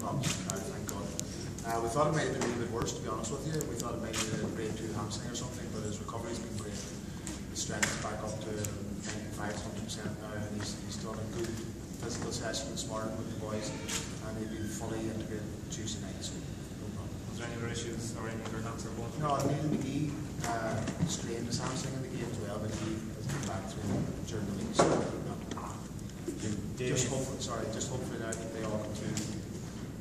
problems now, thank God. We thought it might have been a little bit worse, to be honest with you. We thought it might have been a grade 2 hamstring or something, but his recovery's been great. His strength is back up to 95-100% now, and he's done a good physical session this morning with the boys, and he'll be fully integrated Tuesday night, so no problem. Was there any other issues or any other hamstring bones? No, Neil McGee strained his hamstring in the game as well, but he has been back during the week. So, just hopefully now that they all come through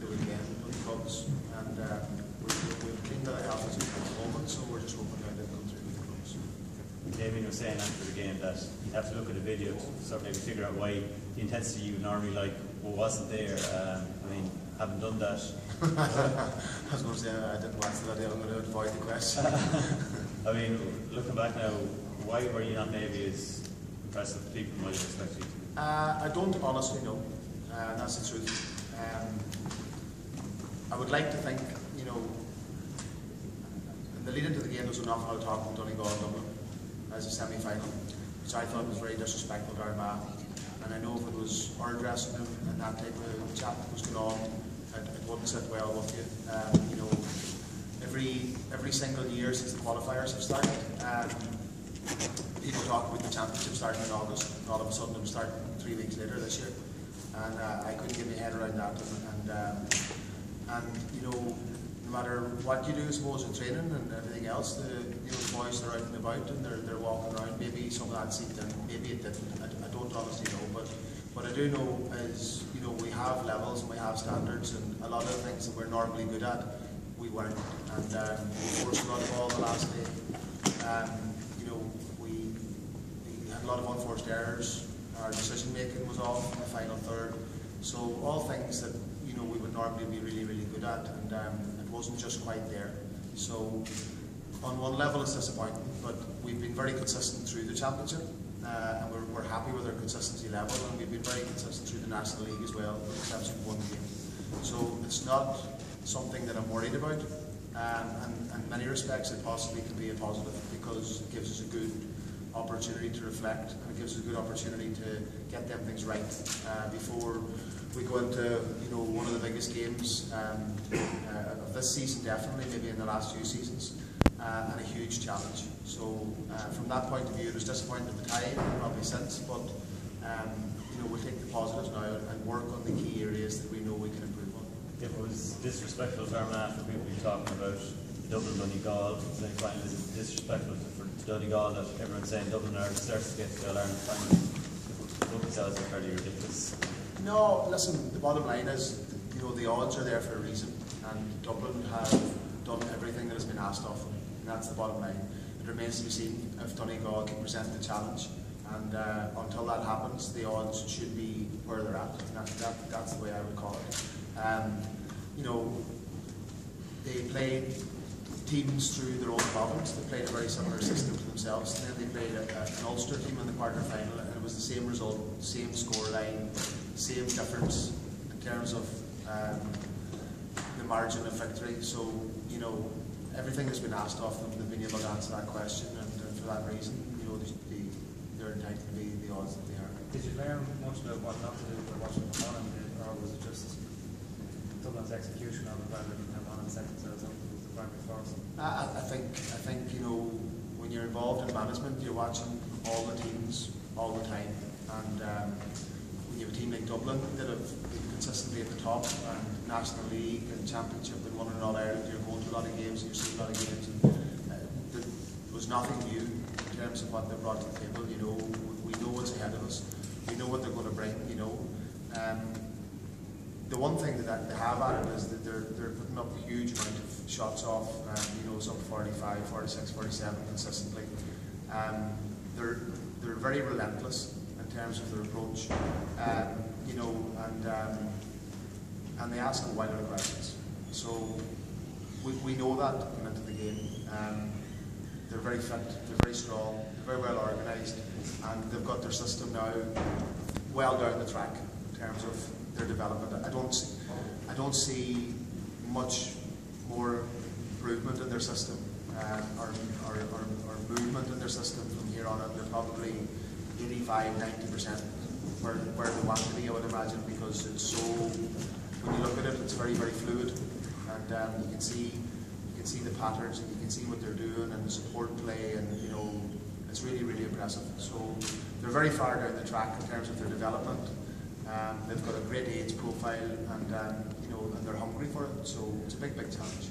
the weekend with the clubs, and we've cleaned that out at the moment, so we're just hoping now they come through with the clubs. Damien was saying after the game that you have to look at the video to sort of maybe figure out why the intensity you normally like wasn't there. I mean, haven't done that. I was going to say I didn't watch the video. I'm going to avoid the question. I mean, looking back now, why were you not maybe as impressive as people might expect you to be? I don't honestly know. That's the truth. I would like to think, you know, in the lead into the game there was an awful lot of talk about Donegal and Dublin as a semi-final, which I thought was very disrespectful to Armagh. And I know if it was our dressing room and that type of chat that was going on, it wouldn't sit well with you. You know, every single year since the qualifiers have started, people talk about the championship starting in August, and all of a sudden it was starting 3 weeks later this year, and I couldn't get my head around that. And you know, no matter what you do, I suppose, in training and everything else, the boys are out and about and they're walking around. Maybe some of that seeped in, maybe it didn't. I don't honestly know, but what I do know is, you know, we have levels and we have standards, and a lot of the things that we're normally good at, we weren't, and we forced a lot of ball the last day. You know, we had a lot of unforced errors. Our decision making was off in the final third. So all things that, you know, we would normally be really, really good at, and it wasn't just quite there. So on one level it's disappointing, but we've been very consistent through the championship, and we're happy with our consistency level, and we've been very consistent through the National League as well, with the exception of one game. So it's not something that I'm worried about, and in many respects it possibly can be a positive, because it gives us a good opportunity to reflect, and it gives us a good opportunity to get them things right before we go into, you know, one of the biggest games of this season, definitely, maybe in the last few seasons, and a huge challenge. So from that point of view, it was disappointing at the time, and probably since, but you know, we'll take the positives now and work on the key areas that we know we can improve on. If it was disrespectful to Armagh for people to be talking about Dublin Donegal semi-final, is it disrespectful for Donegal that everyone's saying Dublin are starts to get to the All-Ireland final? Both these odds are fairly ridiculous. No, listen, the bottom line is, you know, the odds are there for a reason, and Dublin have done everything that has been asked of them, and that's the bottom line. It remains to be seen if Donegal can present the challenge, and until that happens, the odds should be where they're at, and that's the way I would call it. You know, they played teams through their own province. They played a very similar system to themselves, and then they played an Ulster team in the quarter-final, and it was the same result, same scoreline, same difference in terms of the margin of victory. So, you know, everything has been asked of them, they've been able to answer that question, and for that reason, you know, they're entitled to be the odds that they are. Did you learn much about what not to do for watching the Ireland, or was it just Dublin's execution of it rather than have on in second set up was the primary force? I think, you know, when you're involved in management, you're watching all the teams all the time, and when you have a team like Dublin that have been consistently at the top, and National League and Championship and winning All Ireland, you're going to a lot of games and you're seeing a lot of games, and there was nothing new in terms of what they brought to the table. You know, we know what's ahead of us, we know what they're going to bring. You know, the one thing that they have added is that they're putting up a huge amount of shots off, you know, some 45, 46, 47 consistently. They're very relentless in terms of their approach, you know, and they ask a wide lot of questions. So we know that coming into the game. They're very fit, they're very strong, they're very well organised, and they've got their system now well down the track in terms of their development. I don't see much more improvement in their system, or movement in their system from here on out. They're probably 85–90% where they want to be, I would imagine, because it's so when you look at it, it's very, very fluid, and you can see the patterns, and you can see what they're doing, and the support play, and it's really, really impressive. So they're very far down the track in terms of their development. They've got a great age profile, and and they're hungry for it. So it's a big, big challenge.